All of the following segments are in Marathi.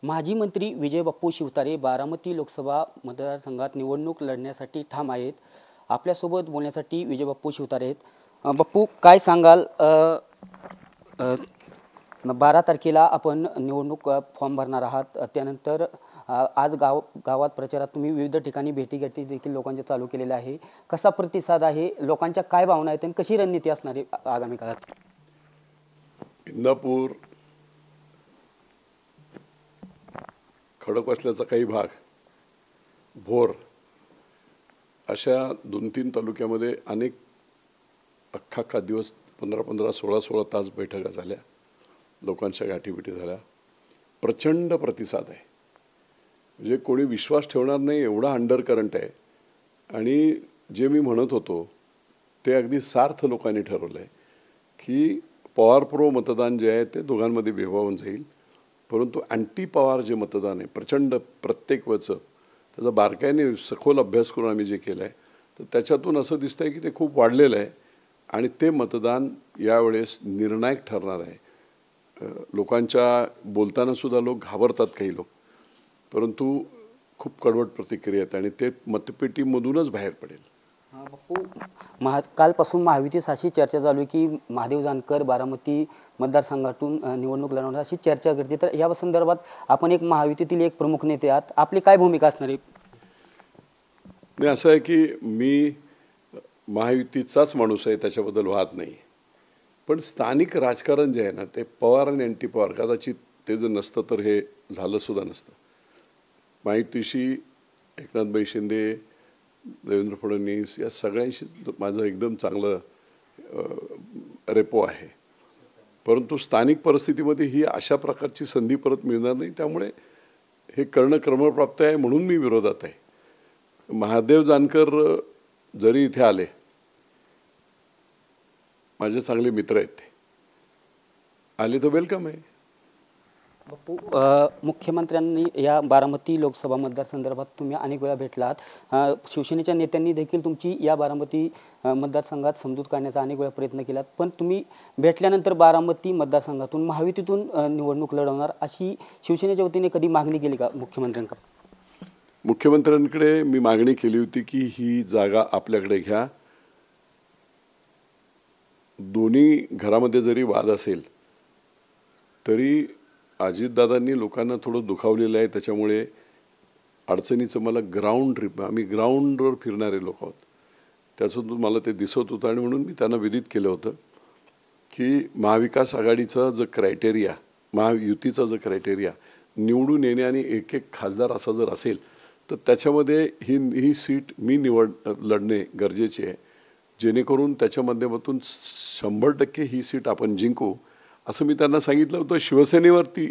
माजी मंत्री विजय बाप्पू शिवतारे बारामती लोकसभा मतदारसंघात निवडणूक लढण्यासाठी ठाम आहेत. आपल्यासोबत बोलण्यासाठी विजय बाप्पू शिवतारे आहेत. बाप्पू, काय सांगाल? 12 तारखेला आपण निवडणूक फॉर्म भरणार आहात. त्यानंतर आज गावात प्रचारात तुम्ही विविध ठिकाणी भेटीगाठी देखील लोकांचे चालू केलेले आहे. कसा प्रतिसाद आहे? लोकांच्या काय भावना आहेत आणि कशी रणनीती असणार आहे आगामी काळात? इंदापूर, खडकवासल्याचा काही भाग, भोर अशा 2-3 तालुक्यामध्ये अनेक अख्खा दिवस 15-15, 16-16 तास बैठका झाल्या, लोकांच्या गाठीभेटी झाल्या. प्रचंड प्रतिसाद आहे. म्हणजे कोणी विश्वास ठेवणार नाही एवढा अंडर करंट आहे. आणि जे मी म्हणत होतो ते अगदी सार्थ लोकांनी ठरवलं आहे की पवार प्रो मतदान जे आहे ते दोघांमध्ये विभागून जाईल, परंतु अँटी पवार जे मतदान आहे प्रचंड प्रत्येक वेळचं त्याचा बारकाईने सखोल अभ्यास करून आम्ही जे केलं आहे तर त्याच्यातून असं दिसतं आहे की ते खूप वाढलेलं आहे आणि ते मतदान यावेळेस निर्णायक ठरणार आहे. लोकांच्या बोलतानासुद्धा लोक घाबरतात काही लोक, परंतु खूप कडवट प्रतिक्रिया आहेत आणि ते मतपेटीमधूनच बाहेर पडेल. बाप्पू, कालपासून महायुतीस अशी चर्चा चालू आहे की महादेव जानकर बारामती मतदारसंघातून निवडणूक लढवणार अशी चर्चा करते. तर या संदर्भात आपण एक महायुतीतील एक प्रमुख नेते आहात, आपली काय भूमिका असणार आहे? मी असं आहे की मी महायुतीचाच माणूस आहे, त्याच्याबद्दल वाद नाही. पण स्थानिक राजकारण जे आहे ना ते पवार आणि अँटी पवार, कदाचित ते जर नसतं तर हे झालंसुद्धा नसतं. महायुतीशी एकनाथभाई शिंदे, देवेंद्र फडणवीस या सगळ्यांशी माझं एकदम चांगलं रेपो आहे. परंतु स्थानिक परिस्थितीमध्ये ही अशा प्रकारची संधी परत मिळणार नाही, त्यामुळे हे करणं क्रमप्राप्त आहे म्हणून मी विरोधात आहे. महादेव जानकर जरी इथे आले, माझे चांगले मित्र आहेत, ते आले तर वेलकम आहे. बाप्पू, मुख्यमंत्र्यांनी या बारामती लोकसभा मतदारसंदर्भात तुम्ही अनेक वेळा भेटलात. शिवसेनेच्या नेत्यांनी देखील तुमची या बारामती मतदारसंघात समजूत काढण्याचा अनेक वेळा प्रयत्न केलात, पण तुम्ही भेटल्यानंतर बारामती मतदारसंघातून महायुतीतून निवडणूक लढवणार अशी शिवसेनेच्या वतीने कधी मागणी केली का मुख्यमंत्र्यांकडे? मुख्यमंत्र्यांकडे मी मागणी केली होती की ही जागा आपल्याकडे घ्या. दोन्ही घरामध्ये जरी वाद असेल तरी अजितदादांनी लोकांना थोडं दुखावलेलं आहे, त्याच्यामुळे अडचणीचं मला आम्ही ग्राउंडवर फिरणारे लोक आहोत, त्याच्यातून मला ते दिसत होतं. आणि म्हणून मी त्यांना विदित केलं होतं की महाविकास आघाडीचा जो क्रायटेरिया, महायुतीचा जो क्रायटेरिया निवडून येणे आणि एक एक खासदार असा जर असेल तर त्याच्यामध्ये ही सीट मी लढणे गरजेचे आहे, जेणेकरून त्याच्या माध्यमातून 100% ही सीट आपण जिंकू असं मी त्यांना सांगितलं होतं. शिवसेनेवरती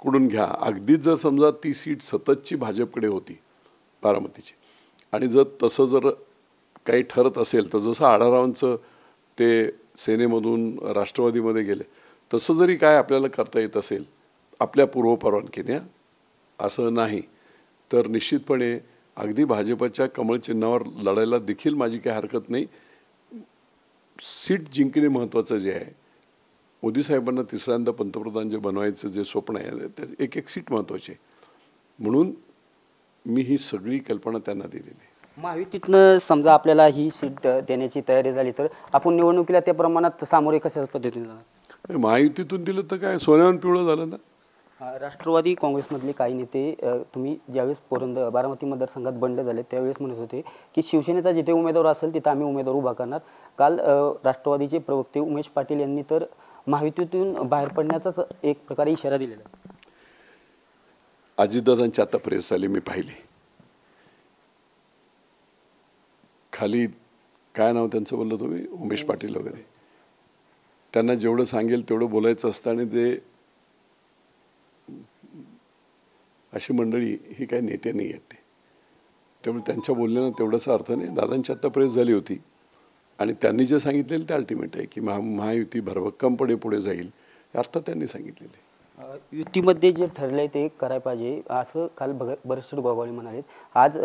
कडून घ्या. अगदीच जर समजा ती सीट सततची भाजपकडे होती बारामतीची आणि जर तसं जर काही ठरत असेल तर जसं आढारावांचं ते सेनेमधून राष्ट्रवादीमध्ये गेले तसं जरी काय आपल्याला करता येत असेल आपल्या पूर्वपरवानगीने, असं नाही तर निश्चितपणे अगदी भाजपच्या कमळ चिन्हावर लढायला देखील माझी काही हरकत नाही. सीट जिंकणे महत्त्वाचं जे आहे, मोदी साहेबांना तिसऱ्यांदा पंतप्रधान जे बनवायचं जे स्वप्न आहे ते एक एक सीट महत्त्वाची आहे, म्हणून मी ही सगळी कल्पना त्यांना दिलेली आहे. महायुतीतनं समजा आपल्याला ही सीट देण्याची तयारी झाली तर आपण निवडणुकीला त्या प्रमाणात सामोरे कशा पद्धतीने जाणार? महायुतीतून दिलं तर काय सोन्यावर पिवळं झालं ना. राष्ट्रवादी काँग्रेसमधले काही नेते तुम्ही ज्यावेळेस बारामती मतदारसंघात बंड झाले त्यावेळेस म्हणत होते की शिवसेनेचा जिथे उमेदवार असेल तिथं आम्ही उमेदवार उभा करणार. काल राष्ट्रवादीचे प्रवक्ते उमेश पाटील यांनी तर महायुतीतून बाहेर पडण्याचाच एक प्रकारे इशारा दिलेला. अजितदादांची आता प्रेस झाली, मी पाहिली. खाली काय नाव त्यांचं बोललं तुम्ही? उमेश पाटील वगैरे. त्यांना जेवढं सांगेल तेवढं बोलायचं असतं आणि ते अशी मंडळी ही काही नेते नाही आहेत ते, त्यामुळे त्यांच्या बोलण्यानं तेवढासा अर्थ नाही. दादांची आता प्रेस झाली होती आणि त्यांनी जे सांगितलेलं ते अल्टिमेट आहे की महायुती भरभक्कमपणे पुढे जाईल, हे अर्थात त्यांनी सांगितलेले. युतीमध्ये जे ठरलंय ते करायला पाहिजे असं काल बरेचसे गोगावले म्हणालेत. आज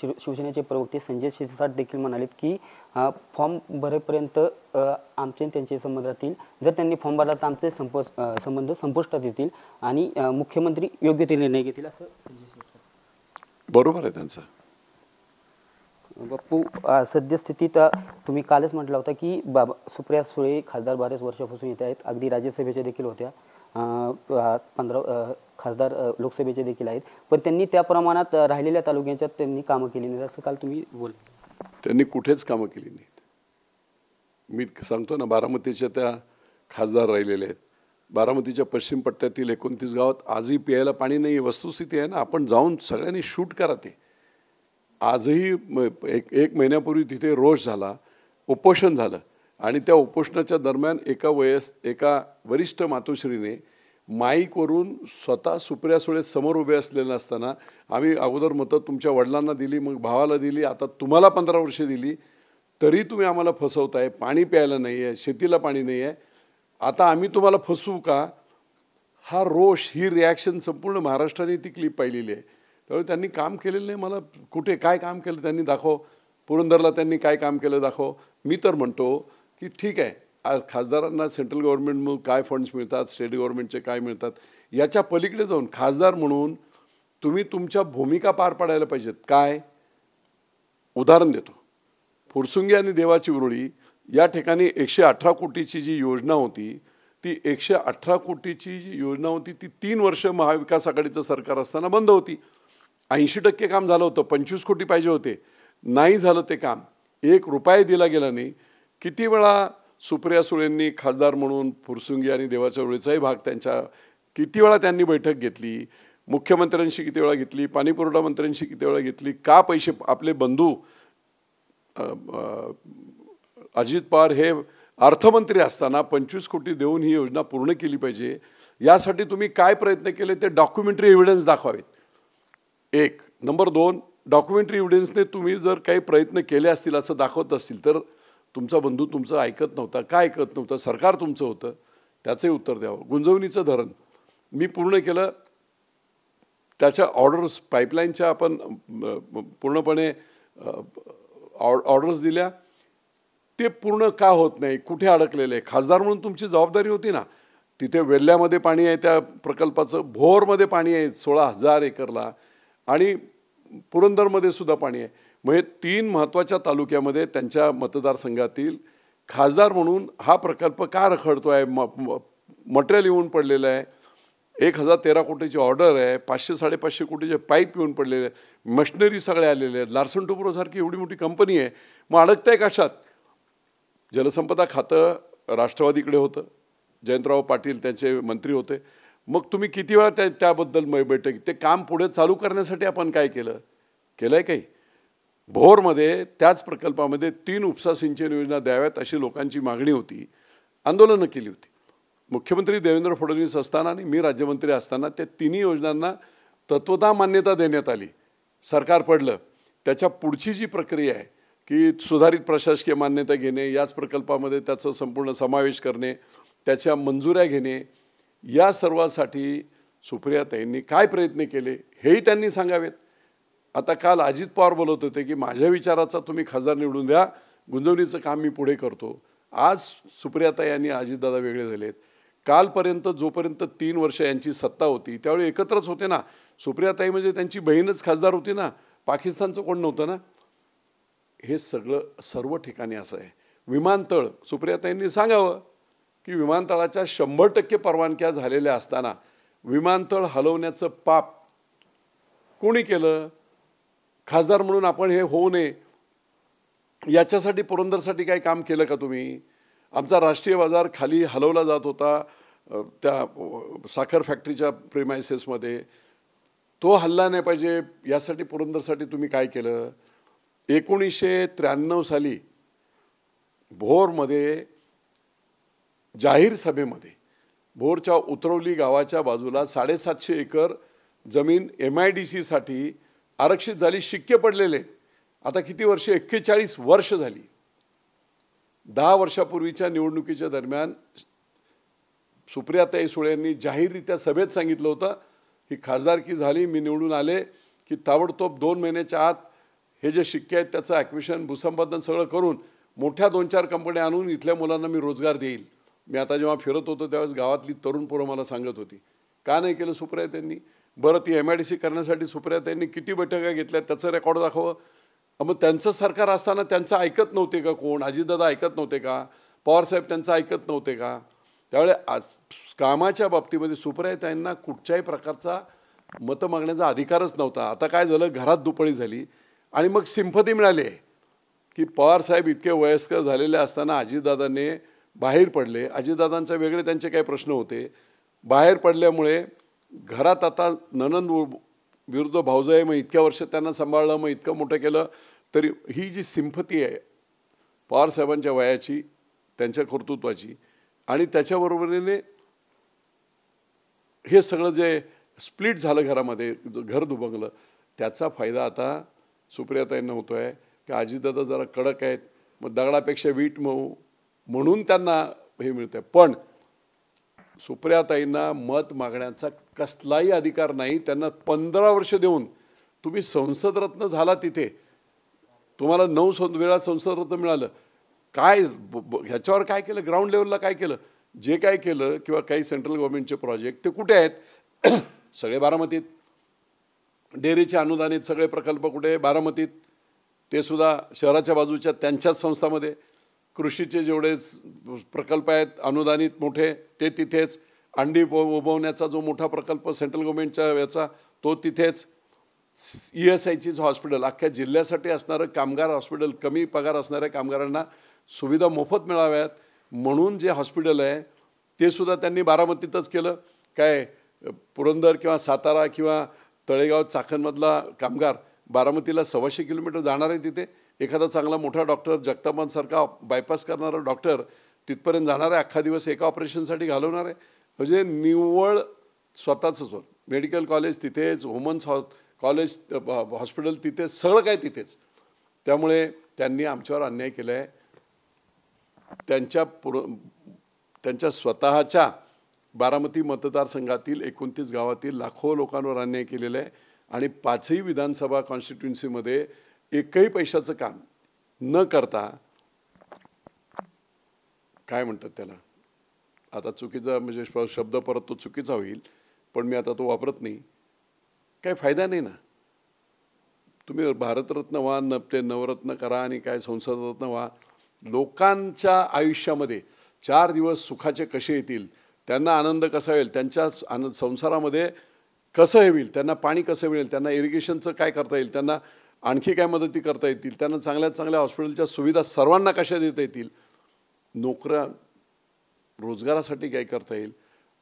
शिवसेनेचे प्रवक्ते संजय शिरसाट देखील म्हणालेत की फॉर्म भरेपर्यंत आमचे त्यांचे संबंध राहतील. जर त्यांनी फॉर्म भरला तर आमचे संबंध संपुष्टात येतील आणि मुख्यमंत्री योग्य ते निर्णय घेतील असं संजय शिरसाट. बरोबर आहे त्यांचं. बाप्पू, सद्यस्थितीत तुम्ही कालच म्हटलं होतं की सुप्रिया सुळे खासदार बऱ्याच वर्षापासून येत आहेत, अगदी राज्यसभेच्या देखील होत्या, 15 खासदार लोकसभेचे देखील आहेत, पण त्यांनी त्या प्रमाणात राहिलेल्या तालुक्यांच्यात त्यांनी कामं केली नाही असं काल तुम्ही बोलले. त्यांनी कुठेच कामं केली नाहीत. मी सांगतो ना, बारामतीच्या त्या खासदार राहिलेले आहेत. बारामतीच्या पश्चिम पट्ट्यातील 29 गावात आजही प्यायला पाणी नाही. वस्तुस्थिती आहे ना, आपण जाऊन सगळ्यांनी शूट करा. ते आजही एक महिन्यापूर्वी तिथे रोष झाला, उपोषण झालं आणि त्या उपोषणाच्या दरम्यान एका वरिष्ठ मातोश्रीने माईकवरून स्वतः सुप्रिया सुळे समोर उभे असलेले असताना, आम्ही अगोदर मतं तुमच्या वडिलांना दिली, मग भावाला दिली, आता तुम्हाला 15 वर्षे दिली, तरी तुम्ही आम्हाला फसवताय, पाणी प्यायला नाही आहे, शेतीला पाणी नाही आहे, आता आम्ही तुम्हाला फसवू का? हा रोष, ही रिॲक्शन संपूर्ण महाराष्ट्राने ती क्लिप पाहिलेली आहे. त्यामुळे त्यांनी काम केलेलं नाही. मला कुठे काय काम केलं त्यांनी दाखव. पुरंदरला त्यांनी काय काम केलं दाखव. मी तर म्हणतो की ठीक आहे, खासदारांना सेंट्रल गव्हर्नमेंटमधून काय फंड्स मिळतात, स्टेट गव्हर्नमेंटचे काय मिळतात, याच्या पलीकडे जाऊन खासदार म्हणून तुम्ही तुमच्या भूमिका पार पाडायला पाहिजेत. काय उदाहरण देतो, फुरसुंगी आणि देवाची उरुळी या ठिकाणी 118 कोटीची जी योजना होती, ती 118 कोटीची जी योजना होती ती 3 वर्ष महाविकास आघाडीचं सरकार असताना बंद होती. 80% काम झालं होतं, 25 कोटी पाहिजे होते, नाही झालं ते काम, 1 रुपया दिला गेला नाही. किती वेळा सुप्रिया सुळेंनी खासदार म्हणून फुरसुंगी आणि देवाच्या उरुळीचाही भाग किती वेळा त्यांनी बैठक घेतली, मुख्यमंत्र्यांशी किती वेळा घेतली, पाणीपुरवठा मंत्र्यांशी किती वेळा घेतली. का पैसे आपले बंधू अजित पवार हे अर्थमंत्री असताना 25 कोटी देऊन ही योजना पूर्ण केली पाहिजे, यासाठी तुम्ही काय प्रयत्न केले ते डॉक्युमेंटरी एव्हिडन्स दाखवावेत. 1 नंबर 2, डॉक्युमेंटरी एव्हिडन्सने तुम्ही जर काही प्रयत्न केले असतील असं दाखवत असतील तर तुमचा बंधू तुमचं ऐकत नव्हता. का ऐकत नव्हतं? सरकार तुमचं होतं, त्याचंही उत्तर द्यावं. गुंजवणीचं धरण मी पूर्ण केलं, त्याच्या ऑर्डर्स पाईपलाईनच्या आपण पूर्णपणे ऑर्डर्स दिल्या, ते पूर्ण का होत नाही, कुठे अडकलेले? खासदार म्हणून तुमची जबाबदारी होती ना. तिथे वेल्ल्यामध्ये पाणी आहे त्या प्रकल्पाचं, भोरमध्ये पाणी आहे 16,000 एकरला, आणि पुरंदरमध्ये सुद्धा पाणी आहे. मग हे 3 महत्त्वाच्या तालुक्यामध्ये त्यांच्या मतदारसंघातील खासदार म्हणून हा प्रकल्प का रखडतो आहे? मटेरियल येऊन पडलेलं आहे, 1013 कोटीची ऑर्डर आहे, 500-550 कोटीचे पाईप येऊन पडलेले आहेत, मशिनरी सगळे आलेले आहेत, लार्सन टुब्रो सारखी एवढी मोठी कंपनी आहे, मग अडकतंय कशात? जलसंपदा खातं राष्ट्रवादीकडे होतं, जयंतराव पाटील त्यांचे मंत्री होते. मग तुम्ही किती वेळा त्याबद्दल बैठक, ते काम पुढे चालू करण्यासाठी आपण काय केलं आहे? काही भोरमध्ये त्याच प्रकल्पामध्ये 3 उपसा सिंचन योजना द्याव्यात अशी लोकांची मागणी होती, आंदोलनं केली होती. मुख्यमंत्री देवेंद्र फडणवीस असताना आणि मी राज्यमंत्री असताना त्या 3 योजनांना तत्वतः मान्यता देण्यात आली, सरकार पडलं. त्याच्या पुढची जी प्रक्रिया आहे की सुधारित प्रशासकीय मान्यता घेणे, याच प्रकल्पामध्ये त्याचं संपूर्ण समावेश करणे, त्याच्या मंजुऱ्या घेणे, या सर्वासाठी सुप्रियाताईंनी काय प्रयत्न केले हेही त्यांनी सांगावेत. आता काल अजित पवार बोलत होते की माझ्या विचाराचा तुम्ही खासदार निवडून द्या, गुंजवणीचं काम मी पुढे करतो. आज सुप्रियाताई आणि अजितदादा वेगळे झालेत. कालपर्यंत जोपर्यंत 3 वर्ष यांची सत्ता होती त्यावेळी एकत्रच होते ना. सुप्रियाताई म्हणजे त्यांची बहीणच खासदार होती ना, पाकिस्तानचं कोण नव्हतं ना. हे सगळं सर्व ठिकाणी असं आहे. विमानतळ सुप्रियाताईंनी सांगावं की विमानतळाच्या 100% परवानग्या झालेल्या असताना विमानतळ हलवण्याचं पाप कोणी केलं? खासदार म्हणून आपण हे होऊ नये याच्यासाठी पुरंदरसाठी काही काम केलं का तुम्ही? आमचा राष्ट्रीय बाजार खाली हलवला जात होता त्या साखर फॅक्टरीच्या प्रेमायसेसमध्ये, तो हल्ला नाही पाहिजे यासाठी पुरंदरसाठी तुम्ही काय केलं? 1993 साली भोरमध्ये जाहीर सभेमध्ये भोरच्या उतरवली गावाच्या बाजूला 750 एकर जमीन MIDC साठी आरक्षित झाली, शिक्के पडलेले. आता किती वर्ष? 41 वर्ष झाली. 10 वर्षापूर्वीच्या निवडणुकीच्या दरम्यान सुप्रियाताई सुळे यांनी जाहीररित्या सभेत सांगितलं होतं, ही खासदारकी झाली, मी निवडून आले की ताबडतोब 2 महिन्याच्या आत हे जे शिक्के आहेत त्याचं ॲक्विशन भूसंपादन सगळं करून मोठ्या 2-4 कंपन्या आणून इथल्या मुलांना मी रोजगार देईल. मी आता जेव्हा फिरत होतो त्यावेळेस गावातली तरुण पोरं मला सांगत होती. का नाही केलं सुप्रियाताईंनी? बरं, ती MIDC करण्यासाठी सुप्रियाताईंनी किती बैठका घेतल्या त्याचं रेकॉर्ड दाखवं. मग त्यांचं सरकार असताना त्यांचं ऐकत नव्हते का कोण? अजितदादा ऐकत नव्हते का? पवारसाहेब त्यांचं ऐकत नव्हते का? त्यावेळे आज कामाच्या बाबतीमध्ये सुप्रियाताईंना कुठच्याही प्रकारचा मतं मागण्याचा अधिकारच नव्हता. आता काय झालं, घरात दुपळी झाली आणि मग सिंपती मिळाली की पवारसाहेब इतके वयस्कर झालेले असताना अजितदादांनी बाहेर पडले. अजितदादांचे वेगळे त्यांचे काही प्रश्न होते. बाहेर पडल्यामुळे घरात आता नणंद विरुद्ध भाऊजाई, मग इतक्या वर्ष त्यांना सांभाळलं, मग इतकं मोठं केलं, तरी ही जी सिंपती आहे पवारसाहेबांच्या वयाची, त्यांच्या कर्तृत्वाची आणि त्याच्याबरोबरीने हे सगळं जे स्प्लिट झालं घरामध्ये, घर दुभंगलं, त्याचा फायदा आता सुप्रियाताईंना होतो आहे की अजितदादा जरा कडक आहेत, मग दगडापेक्षा वीट मऊ म्हणून त्यांना हे मिळतं आहे. पण सुप्रियाताईंना मत मागण्याचा कसलाही अधिकार नाही. त्यांना 15 वर्ष देऊन तुम्ही संसदरत्न झाला, तिथे तुम्हाला 9 वेळा संसदरत्न मिळालं. काय ह्याच्यावर काय केलं? ग्राउंड लेवलला काय केलं? जे काय केलं किंवा काही सेंट्रल गव्हर्नमेंटचे प्रोजेक्ट ते कुठे आहेत? सगळे बारामतीत. डेअरीचे अनुदानित सगळे प्रकल्प कुठे? बारामतीत. ते सुद्धा शहराच्या बाजूच्या त्यांच्याच संस्थामध्ये. कृषीचे जेवढे प्रकल्प आहेत अनुदानित मोठे ते तिथेच. अंडी उबवण्याचा जो मोठा प्रकल्प सेंट्रल गव्हर्नमेंटच्या याचा तो तिथेच. ESIचीच हॉस्पिटल, अख्ख्या जिल्ह्यासाठी असणारं कामगार हॉस्पिटल, कमी पगार असणाऱ्या कामगारांना सुविधा मोफत मिळाव्यात म्हणून जे हॉस्पिटल आहे ते सुद्धा त्यांनी बारामतीतच केलं. काय पुरंदर किंवा सातारा किंवा तळेगाव चाकणमधला कामगार बारामतीला 125 किलोमीटर जाणार आहे. तिथे एखादा चांगला मोठा डॉक्टर, जगतापांसारखा बायपास करणारा डॉक्टर तिथपर्यंत जाणार आहे, अख्खा दिवस एका ऑपरेशनसाठी घालवणार आहे. म्हणजे निव्वळ स्वतःच मेडिकल कॉलेज तिथेच, वुमन्स कॉलेज हॉस्पिटल तिथेच, सगळं काय तिथेच. त्यामुळे त्यांनी आमच्यावर अन्याय केला आहे. त्यांच्या स्वतःच्या बारामती मतदारसंघातील 29 गावातील लाखो लोकांवर अन्याय केलेला आहे आणि 5ही विधानसभा कॉन्स्टिट्युन्सीमध्ये एकही पैशाचं काम न करता, काय म्हणतात त्याला, आता चुकीचा म्हणजे शब्द परत तो चुकीचा होईल पण मी आता तो वापरत नाही, काही फायदा नाही ना. तुम्ही भारतरत्न व्हा, ते नवरत्न करा आणि काय संसदरत्न व्हा, लोकांच्या आयुष्यामध्ये 4 दिवस सुखाचे कसे येतील, त्यांना आनंद कसा होईल, त्यांच्या संसारामध्ये कसं होईल, त्यांना पाणी कसं मिळेल, त्यांना इरिगेशनचं काय करता येईल, त्यांना आणखी काय मदती करता येतील, त्यांना चांगल्यात चांगल्या हॉस्पिटलच्या सुविधा सर्वांना कशा देता येतील, नोकऱ्या रोजगारासाठी काय करता येईल,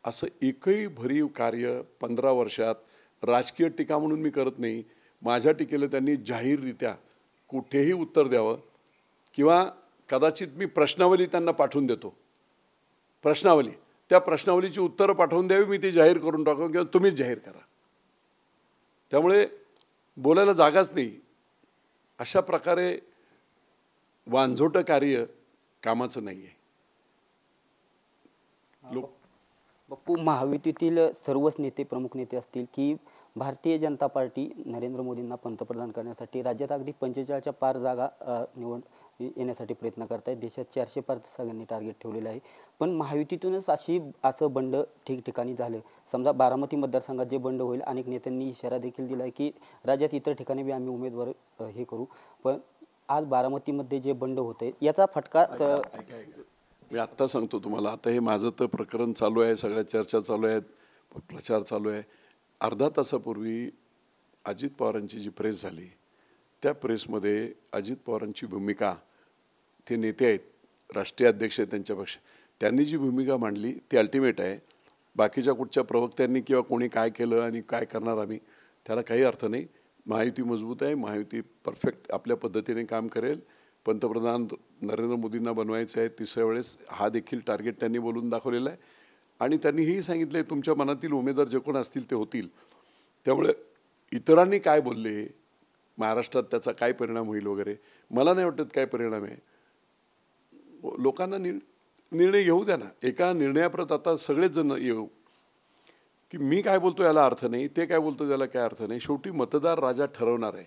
असं एकही भरीव कार्य 15 वर्षात राजकीय टीका म्हणून मी करत नाही. माझ्या टीकेला त्यांनी जाहीररित्या कुठेही उत्तर द्यावं किंवा कदाचित मी प्रश्नावली त्यांना पाठवून देतो, प्रश्नावली, त्या प्रश्नावलीची उत्तरं पाठवून द्यावी, मी ती जाहीर करून टाकू किंवा तुम्हीच जाहीर करा. त्यामुळे बोलायला जागाच नाही. अशा प्रकारे वांझोटं कार्य कामाचं नाही आहे. बापू, महायुतीतील सर्वच नेते, प्रमुख नेते असतील की भारतीय जनता पार्टी नरेंद्र मोदींना पंतप्रधान करण्यासाठी राज्यात अगदी 45च्या पार जागा निवड येण्यासाठी प्रयत्न करत आहेत. देशात 400 पार सगळ्यांनी टार्गेट ठेवलेलं आहे. पण महायुतीतूनच असं बंड ठिकठिकाणी झालं. समजा बारामती मतदारसंघात जे बंड होईल, अनेक नेत्यांनी इशारा देखील दिला आहे की राज्यात इतर ठिकाणी बी आम्ही उमेदवार हे करू. पण आज बारामतीमध्ये जे बंड होते याचा फटका मी आत्ता सांगतो तुम्हाला. आता हे माझं तर प्रकरण चालू आहे, सगळ्या चर्चा चालू आहेत, प्रचार चालू आहे. अर्धा तासापूर्वी अजित पवारांची जी प्रेस झाली त्या प्रेसमध्ये अजित पवारांची भूमिका, ते नेते आहेत, राष्ट्रीय अध्यक्ष आहेत त्यांच्या पक्ष, त्यांनी जी भूमिका मांडली ती अल्टिमेट आहे. बाकीच्या कुठच्या प्रवक्त्यांनी किंवा कोणी काय केलं आणि काय करणार आम्ही, त्याला काही अर्थ नाही. महायुती मजबूत आहे, महायुती परफेक्ट आपल्या पद्धतीने काम करेल. पंतप्रधान नरेंद्र मोदींना बनवायचं आहे 3ऱ्या वेळेस, हा देखील टार्गेट त्यांनी बोलून दाखवलेला आहे. आणि त्यांनी हेही सांगितलं आहे तुमच्या मनातील उमेदवार जे कोण असतील ते होतील. त्यामुळे इतरांनी काय बोलले, महाराष्ट्रात त्याचा काय परिणाम होईल वगैरे, मला नाही वाटत काय परिणाम आहे. लोकांना निर्णय घेऊ द्या ना. एका निर्णयाप्रत आता सगळेच जण येऊ की मी काय बोलतो याला अर्थ नाही, ते काय बोलतो त्याला काय अर्थ नाही. शेवटी मतदार राजा ठरवणार आहे.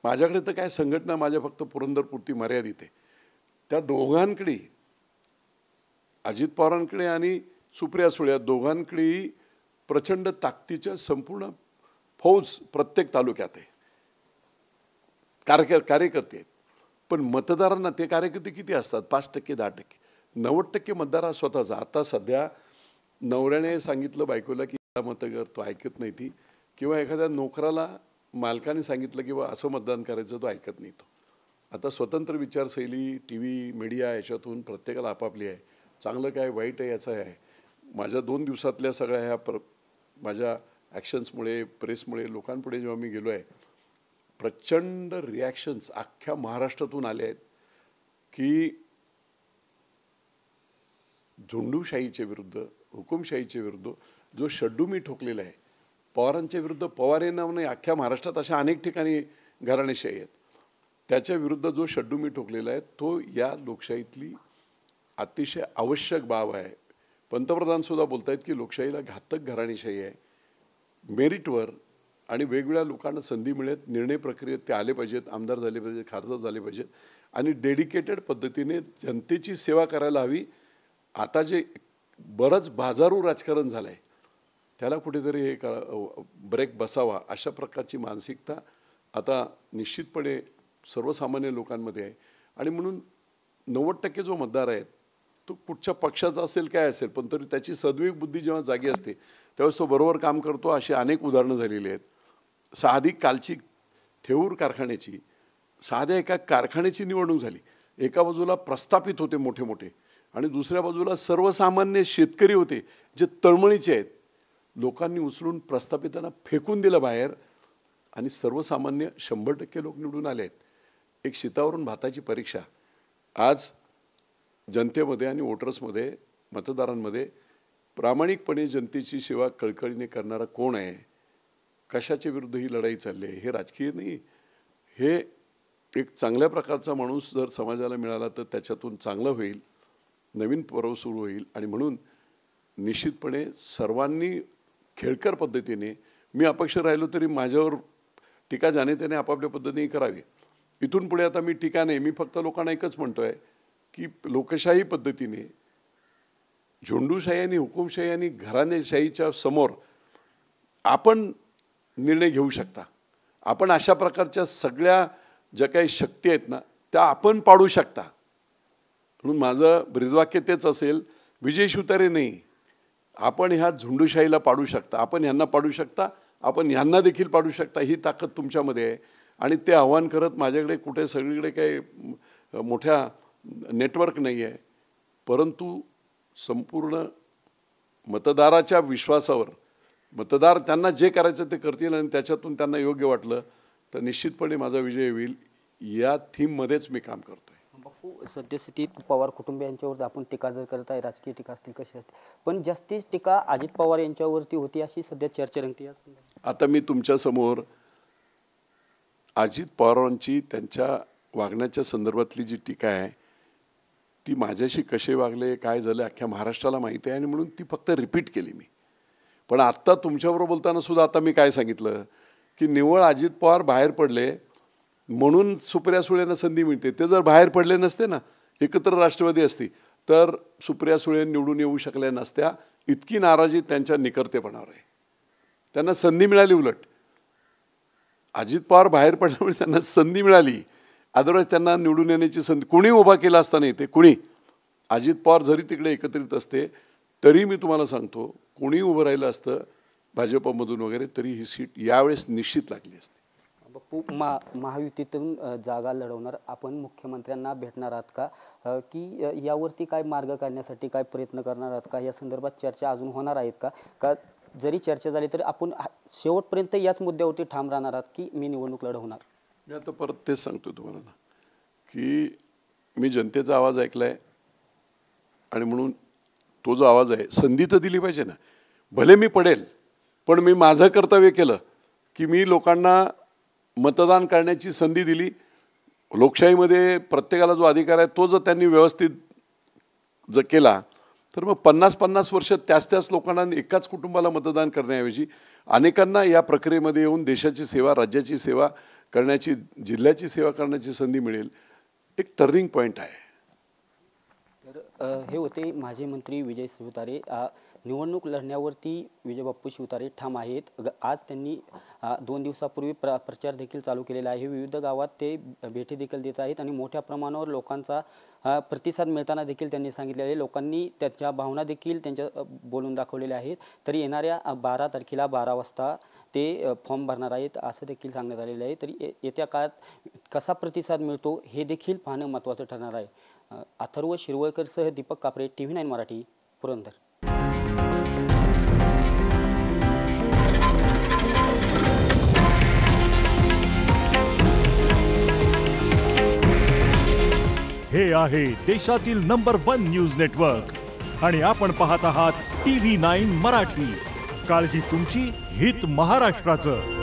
माझ्याकडे तर काय संघटना माझ्या फक्त पुरंदरपुरती मर्यादित आहे. त्या दोघांकडे, अजित पवारांकडे आणि सुप्रिया सुळे या दोघांकडेही प्रचंड ताकदीच्या संपूर्ण फौज प्रत्येक तालुक्यात आहे. कार्यकर्ते आहेत. पण मतदारांना ते कार्यकर्ते किती असतात? 5%, 10%. 90% मतदार हा स्वतःचा. आता सध्या नवऱ्याने सांगितलं बायकोला की मतं कर, तो ऐकत नाही ती. किंवा एखाद्या नोकराला मालकाने सांगितलं की बा असं मतदान करायचं, तो ऐकत नाही. तो आता स्वतंत्र विचारशैली टी व्ही मीडिया याच्यातून प्रत्येकाला आपापली आहे. चांगलं काय वाईट आहे याचं आहे. माझ्या 2 दिवसातल्या सगळ्या ह्या माझ्या ॲक्शन्समुळे प्रेसमुळे लोकांपुढे जेव्हा मी गेलो आहे, प्रचंड रिॲक्शन्स अख्ख्या महाराष्ट्रातून आले आहेत की झुंडूशाहीच्या विरुद्ध, हुकुमशाहीच्या विरुद्ध जो शड्डू मी ठोकलेला आहे, पवारांच्या विरुद्ध, पवार हे नाव नाही, अख्ख्या महाराष्ट्रात अशा अनेक ठिकाणी घराणेशाही आहेत, त्याच्या विरुद्ध जो शड्डू मी ठोकलेला आहे तो या लोकशाहीतली अतिशय आवश्यक बाब आहे. पंतप्रधानसुद्धा बोलत आहेत की लोकशाहीला घातक घराणेशाही आहे. मेरिटवर आणि वेगवेगळ्या लोकांना संधी मिळेल, निर्णय प्रक्रियेत ते आले पाहिजेत, आमदार झाले पाहिजेत, खासदार झाले पाहिजेत आणि डेडिकेटेड पद्धतीने जनतेची सेवा करायला हवी. आता जे बरंच बाजारू राजकारण झालं आहे त्याला कुठेतरी हे ब्रेक बसावा अशा प्रकारची मानसिकता आता निश्चितपणे सर्वसामान्य लोकांमध्ये आहे. आणि म्हणून 90% जो मतदार आहे तो कुठच्या पक्षाचा असेल काय असेल, पण तरी त्याची सद्विवेक बुद्धी जेव्हा जागी असते त्यावेळेस तो बरोबर काम करतो. अशी अनेक उदाहरणं झालेली आहेत. साधी कालची थेऊर कारखान्याची, साध्या एका कारखान्याची निवडणूक झाली. एका बाजूला प्रस्थापित होते मोठे मोठे आणि दुसऱ्या बाजूला सर्वसामान्य शेतकरी होते जे तळमळीचे आहेत. लोकांनी उचलून प्रस्थापितांना फेकून दिलं बाहेर आणि सर्वसामान्य 100% लोक निवडून आले आहेत. एक शीतावरून भाताची परीक्षा आज जनतेमध्ये आणि वोटर्समध्ये, मतदारांमध्ये प्रामाणिकपणे जनतेची सेवा कळकळीने करणारा कोण आहे, कशाच्या विरुद्ध ही लढाई चालली आहे, हे राजकीय नाही. हे एक चांगल्या प्रकारचा माणूस जर समाजाला मिळाला तर त्याच्यातून चांगलं होईल, नवीन पर्व सुरू होईल. आणि म्हणून निश्चितपणे सर्वांनी खेळकर पद्धतीने, मी अपक्ष राहिलो तरी माझ्यावर टीका जाणे त्याने आपापल्या पद्धतीने करावी. इथून पुढे आता मी टीका नाही, मी फक्त लोकांना एकच म्हणतो आहे की लोकशाही पद्धतीने झुंडूशाही आणि हुकुमशाही आणि घराणेशाहीच्या समोर आपण निर्णय घेऊ शकता. आपण अशा प्रकारच्या सगळ्या ज्या काही शक्ती आहेत ना त्या आपण पाडू शकता. म्हणून माझं ब्रीदवाक्य तेच असेल, विजय शिवतारे नाही, आपण ह्या झुंडूशाहीला पाडू शकता, आपण ह्यांना पाडू शकता, आपण ह्यांना देखील पाडू शकता. ही ताकद तुमच्यामध्ये आहे. आणि ते आव्हान करत माझ्याकडे कुठे सगळीकडे काही मोठ्या नेटवर्क नाही आहे, परंतु संपूर्ण मतदाराच्या विश्वासावर मतदार त्यांना जे करायचं ते करतील आणि त्याच्यातून त्यांना योग्य वाटलं तर निश्चितपणे माझा विजय होईल. या थीममध्येच मी काम करतो आहे. बापू, सद्यस्थितीत पवार कुटुंबियांच्यावर आपण टीका जर करत आहे, राजकीय टीका असतील कशी असते, पण जास्तीत टीका अजित पवार यांच्यावरती होती अशी सध्या चर्चा रंगते. आता मी तुमच्यासमोर अजित पवारांची त्यांच्या वागण्याच्या संदर्भातली जी टीका आहे ती माझ्याशी कसे वागले, काय झालं अख्ख्या महाराष्ट्राला माहिती आहे आणि म्हणून ती फक्त रिपीट केली मी. पण आत्ता तुमच्याबरोबर बोलताना सुद्धा आता मी काय सांगितलं की निव्वळ अजित पवार बाहेर पडले म्हणून सुप्रिया सुळेंना संधी मिळते. ते जर बाहेर पडले नसते ना, एकत्र राष्ट्रवादी असती तर सुप्रिया सुळे निवडून येऊ शकल्या नसत्या. इतकी नाराजी त्यांच्या निकर्तेपणावर आहे. त्यांना संधी मिळाली, उलट अजित पवार बाहेर पडल्यामुळे त्यांना संधी मिळाली. अदरवाईज त्यांना निवडून येण्याची संधी कोणी उभा केला असता नाही. ते कोणी, अजित पवार जरी तिकडे एकत्रित असते तरी मी तुम्हाला सांगतो कोणी उभं राहिलं असतं भाजपमधून वगैरे तरी ही सीट यावेळेस निश्चित लागली असते. बापू, महायुतीतून जागा लढवणार आपण मुख्यमंत्र्यांना भेटणार आहात का, की यावरती काय मार्ग काढण्यासाठी काय प्रयत्न करणार आहात का, या संदर्भात चर्चा अजून होणार आहेत का, का जरी चर्चा झाली तरी आपण शेवटपर्यंत याच मुद्द्यावरती ठाम राहणार आहात की मी निवडणूक लढवणार? मी आता परत तेच सांगतो तुम्हाला ना की मी जनतेचा आवाज ऐकला आहे आणि म्हणून तो जो आवाज आहे संधी तर दिली पाहिजे ना. भले मी पडेल पण मी माझं कर्तव्य केलं की मी लोकांना मतदान करण्याची संधी दिली. लोकशाहीमध्ये प्रत्येकाला जो अधिकार आहे तो जर त्यांनी व्यवस्थित जर केला तर मग 50-50 वर्ष त्याच लोकांना एकाच कुटुंबाला मतदान करण्याऐवजी अनेकांना या प्रक्रियेमध्ये येऊन देशाची सेवा, राज्याची सेवा करण्याची, जिल्ह्याची सेवा करण्याची संधी मिळेल. एक टर्निंग पॉईंट आहे. तर हे होते माजी मंत्री विजय शिवतारे. निवडणूक लढण्यावरती विजय बाप्पू शिवतारे ठाम आहेत. आज त्यांनी 2 दिवसापूर्वी प्रचार देखील चालू केलेला आहे. विविध गावात ते भेटी देखील देत आहेत आणि मोठ्या प्रमाणावर लोकांचा प्रतिसाद मिळताना देखील त्यांनी सांगितले आहे. लोकांनी त्याच्या भावना देखील त्यांच्या बोलून दाखवलेल्या आहेत. तरी येणाऱ्या 12 तारखेला 12 वाजता ते फॉर्म भरणार आहेत असं देखील सांगण्यात आलेलं आहे. तरी येत्या काळात कसा प्रतिसाद मिळतो हे देखील पाहणं महत्त्वाचं ठरणार आहे. अथर्व शिरवळकरसह दीपक कापरे, TV9 मराठी, पुरंदर. हे आहे देशातील नंबर 1 न्यूज नेटवर्क आणि आपण पाहत आहात TV9 मराठी. काळजी तुमची, हित महाराष्ट्राचं.